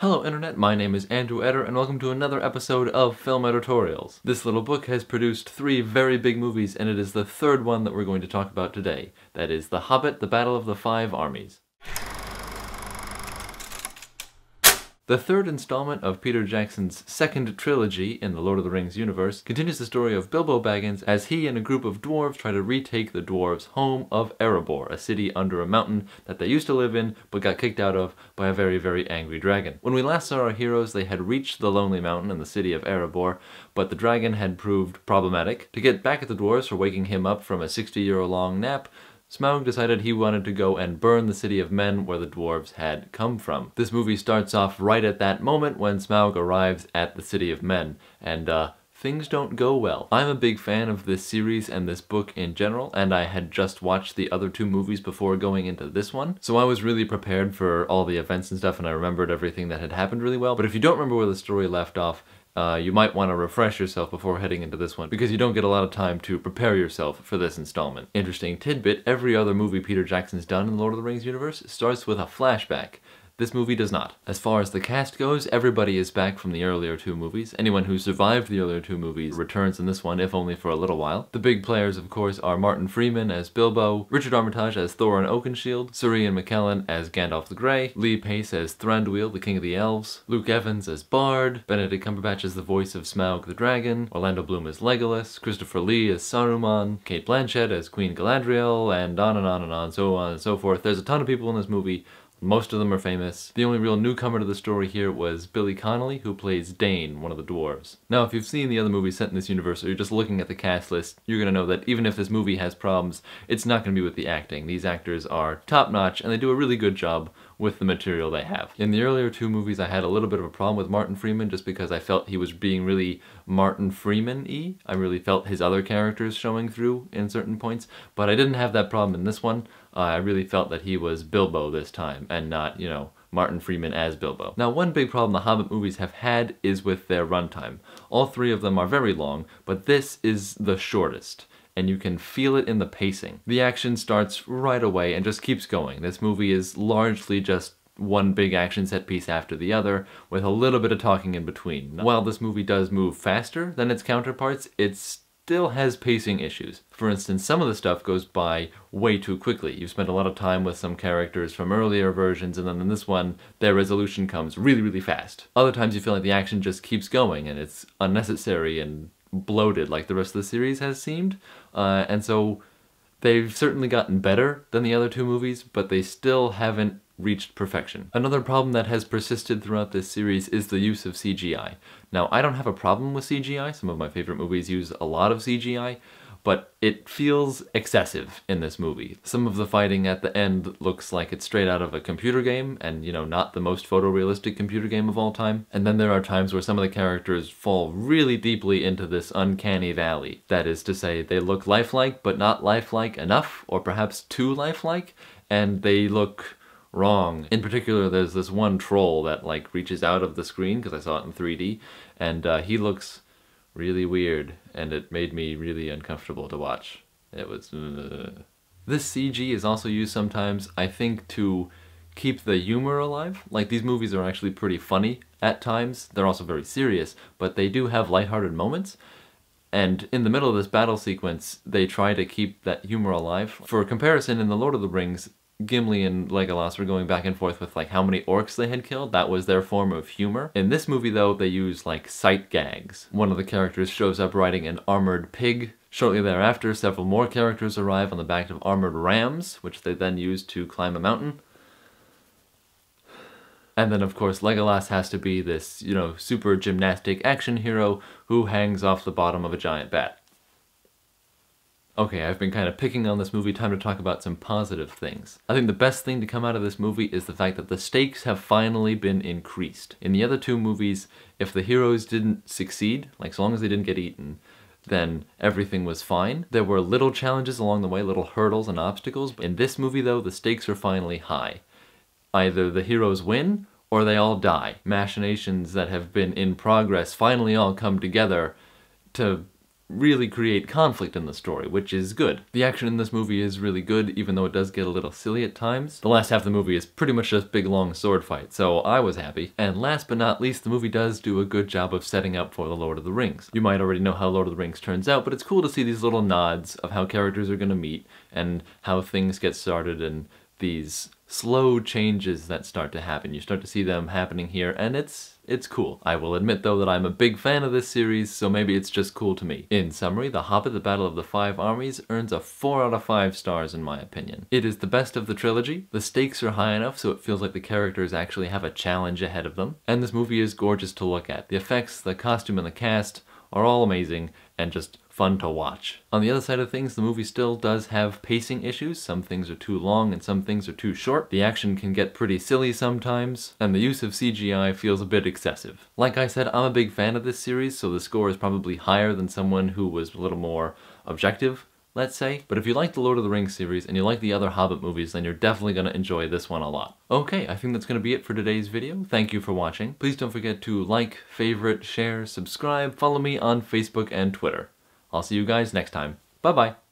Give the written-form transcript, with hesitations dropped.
Hello Internet, my name is Andrew Eder and welcome to another episode of Film Editorials. This little book has produced 3 very big movies and it is the 3rd one that we're going to talk about today. That is The Hobbit, The Battle of the 5 Armies. The 3rd installment of Peter Jackson's 2nd trilogy in the Lord of the Rings universe continues the story of Bilbo Baggins as he and a group of dwarves try to retake the dwarves' home of Erebor, a city under a mountain that they used to live in but got kicked out of by a very, very angry dragon. When we last saw our heroes, they had reached the Lonely Mountain in the city of Erebor, but the dragon had proved problematic. To get back at the dwarves for waking him up from a 60-year-long nap, Smaug decided he wanted to go and burn the city of men where the dwarves had come from. This movie starts off right at that moment when Smaug arrives at the city of men, and things don't go well. I'm a big fan of this series and this book in general, and I had just watched the other 2 movies before going into this one, so I was really prepared for all the events and stuff and I remembered everything that had happened really well. But if you don't remember where the story left off, you might want to refresh yourself before heading into this one, because you don't get a lot of time to prepare yourself for this installment. Interesting tidbit, every other movie Peter Jackson's done in the Lord of the Rings universe starts with a flashback. This movie does not. As far as the cast goes, everybody is back from the earlier 2 movies. Anyone who survived the earlier 2 movies returns in this one, if only for a little while. The big players, of course, are Martin Freeman as Bilbo, Richard Armitage as Thorin Oakenshield, Sir Ian McKellen as Gandalf the Grey, Lee Pace as Thranduil, the King of the Elves, Luke Evans as Bard, Benedict Cumberbatch as the voice of Smaug the Dragon, Orlando Bloom as Legolas, Christopher Lee as Saruman, Cate Blanchett as Queen Galadriel, and on and on and on, so on and so forth. There's a ton of people in this movie. Most of them are famous. The only real newcomer to the story here was Billy Connolly, who plays Dane, one of the dwarves. Now, if you've seen the other movies set in this universe, or you're just looking at the cast list, you're gonna know that even if this movie has problems, it's not gonna be with the acting. These actors are top-notch, and they do a really good job with the material they have. In the earlier 2 movies, I had a little bit of a problem with Martin Freeman just because I felt he was being really Martin Freeman-y. I really felt his other characters showing through in certain points, but I didn't have that problem in this one. I really felt that he was Bilbo this time, and not, you know, Martin Freeman as Bilbo. Now, one big problem the Hobbit movies have had is with their runtime. All 3 of them are very long, but this is the shortest, and you can feel it in the pacing. The action starts right away and just keeps going. This movie is largely just one big action set piece after the other, with a little bit of talking in between. While this movie does move faster than its counterparts, it still has pacing issues. For instance, some of the stuff goes by way too quickly. You've spent a lot of time with some characters from earlier versions, and then in this one, their resolution comes really, really fast. Other times you feel like the action just keeps going, and it's unnecessary and bloated like the rest of the series has seemed. And so they've certainly gotten better than the other 2 movies, but they still haven't reached perfection. Another problem that has persisted throughout this series is the use of CGI. Now, I don't have a problem with CGI. Some of my favorite movies use a lot of CGI, but it feels excessive in this movie. Some of the fighting at the end looks like it's straight out of a computer game, and, you know, not the most photorealistic computer game of all time. And then there are times where some of the characters fall really deeply into this uncanny valley. That is to say, they look lifelike, but not lifelike enough, or perhaps too lifelike, and they look wrong. In particular, there's this one troll that like reaches out of the screen, because I saw it in 3D, and he looks really weird, and it made me really uncomfortable to watch. It was... This CG is also used sometimes, I think, to keep the humor alive. Like, these movies are actually pretty funny at times. They're also very serious, but they do have lighthearted moments. And in the middle of this battle sequence, they try to keep that humor alive. For comparison, in The Lord of the Rings, Gimli and Legolas were going back and forth with like how many orcs they had killed. That was their form of humor. In this movie though, they use like sight gags. One of the characters shows up riding an armored pig. Shortly thereafter, several more characters arrive on the back of armored rams, which they then use to climb a mountain. And then of course Legolas has to be this, you know, super gymnastic action hero who hangs off the bottom of a giant bat. Okay, I've been kind of picking on this movie, time to talk about some positive things. I think the best thing to come out of this movie is the fact that the stakes have finally been increased. In the other 2 movies, if the heroes didn't succeed, like so long as they didn't get eaten, then everything was fine. There were little challenges along the way, little hurdles and obstacles. In this movie though, the stakes are finally high. Either the heroes win, or they all die. Machinations that have been in progress finally all come together to really create conflict in the story, which is good. The action in this movie is really good, even though it does get a little silly at times. The last half of the movie is pretty much just big long sword fight, so I was happy. And last but not least, the movie does do a good job of setting up for The Lord of the Rings. You might already know how Lord of the Rings turns out, but it's cool to see these little nods of how characters are gonna meet and how things get started and these slow changes that start to happen. You start to see them happening here, and it's cool. I will admit though that I'm a big fan of this series, so maybe it's just cool to me. In summary, The Hobbit, The Battle of the Five Armies earns a 4 out of 5 stars in my opinion. It is the best of the trilogy, the stakes are high enough so it feels like the characters actually have a challenge ahead of them, and this movie is gorgeous to look at. The effects, the costume, and the cast are all amazing and just fun to watch. On the other side of things, the movie still does have pacing issues. Some things are too long and some things are too short. The action can get pretty silly sometimes, and the use of CGI feels a bit excessive. Like I said, I'm a big fan of this series, so the score is probably higher than someone who was a little more objective, let's say. But if you like the Lord of the Rings series and you like the other Hobbit movies, then you're definitely going to enjoy this one a lot. Okay, I think that's going to be it for today's video. Thank you for watching. Please don't forget to like, favorite, share, subscribe, follow me on Facebook and Twitter. I'll see you guys next time. Bye-bye.